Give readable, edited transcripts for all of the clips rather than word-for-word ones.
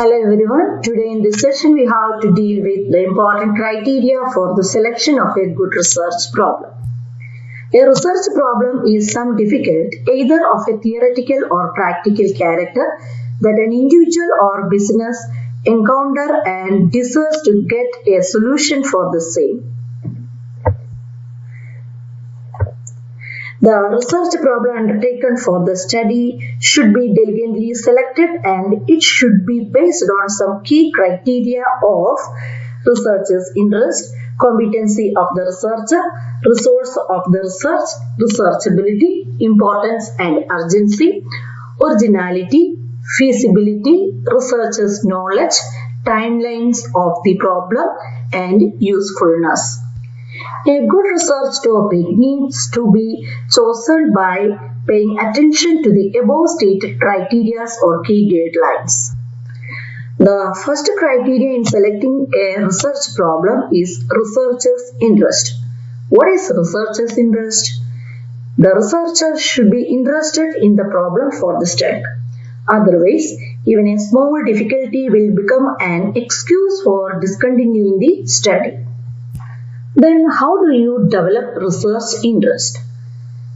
Hello everyone. Today in this session we have to deal with the important criteria for the selection of a good research problem. A research problem is some difficult either of a theoretical or practical character that an individual or business encounter and desires to get a solution for the same. The research problem undertaken for the study should be diligently selected and it should be based on some key criteria of researcher's interest, competency of the researcher, resource of the research, researchability, importance and urgency, originality, feasibility, researcher's knowledge, timelines of the problem and usefulness. A good research topic needs to be chosen by paying attention to the above stated criteria or key guidelines. The first criteria in selecting a research problem is researcher's interest. What is researcher's interest? The researcher should be interested in the problem for the study. Otherwise, even a small difficulty will become an excuse for discontinuing the study. Then how do you develop research interest?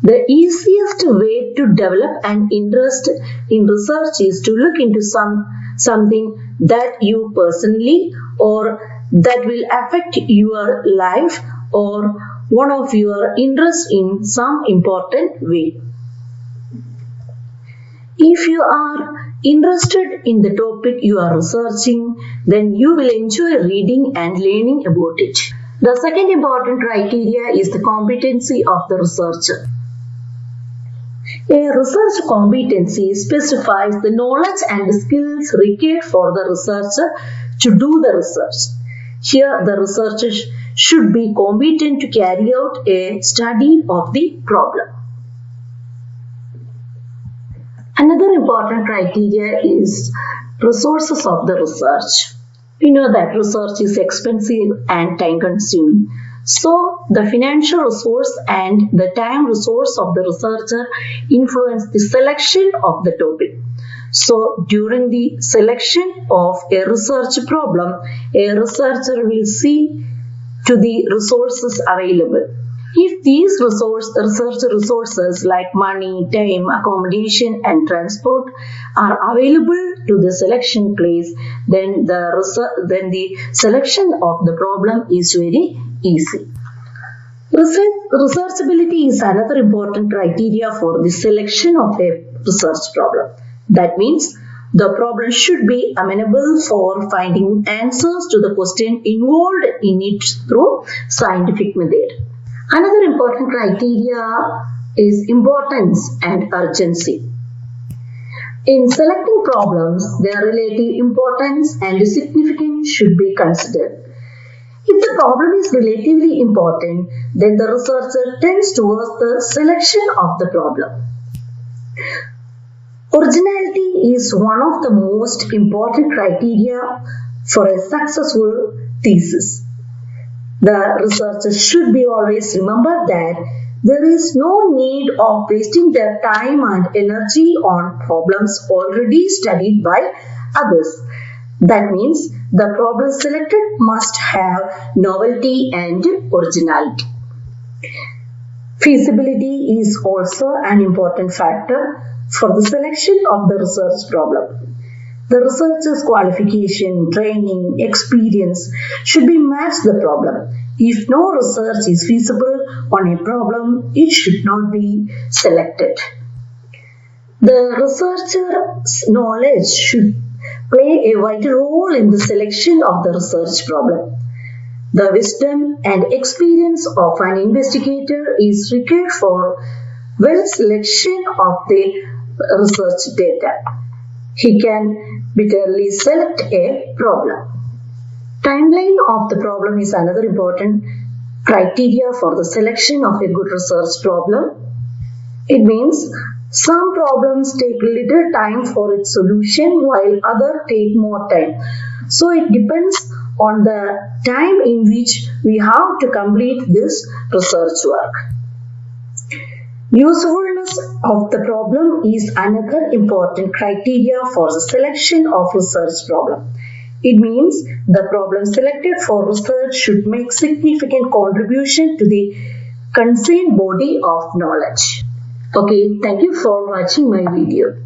The easiest way to develop an interest in research is to look into something that you personally or that will affect your life or one of your interests in some important way. If you are interested in the topic you are researching, then you will enjoy reading and learning about it. The second important criteria is the competency of the researcher. A research competency specifies the knowledge and skills required for the researcher to do the research. Here, the researcher should be competent to carry out a study of the problem. Another important criteria is resources of the research. We know that research is expensive and time consuming. So, the financial resource and the time resource of the researcher influence the selection of the topic. So, during the selection of a research problem, a researcher will see to the resources available. If these research resources like money, time, accommodation and transport are available to the selection place, then the selection of the problem is very easy. Researchability is another important criteria for the selection of a research problem. That means the problem should be amenable for finding answers to the question involved in it through scientific method. Another important criteria is importance and urgency. In selecting problems, their relative importance and significance should be considered. If the problem is relatively important, then the researcher tends towards the selection of the problem. Originality is one of the most important criteria for a successful thesis. The researcher should be always remember that there is no need of wasting their time and energy on problems already studied by others. That means the problem selected must have novelty and originality. Feasibility is also an important factor for the selection of the research problem. The researcher's qualification, training, experience should be matched the problem. If no research is feasible on a problem, it should not be selected. The researcher's knowledge should play a vital role in the selection of the research problem. The wisdom and experience of an investigator is required for well selection of the research data. He can bitterly select a problem. Timeline of the problem is another important criteria for the selection of a good research problem. It means some problems take little time for its solution while others take more time. So it depends on the time in which we have to complete this research work. Usefulness of the problem is another important criteria for the selection of research problem. It means the problem selected for research should make significant contribution to the concerned body of knowledge. Okay, thank you for watching my video.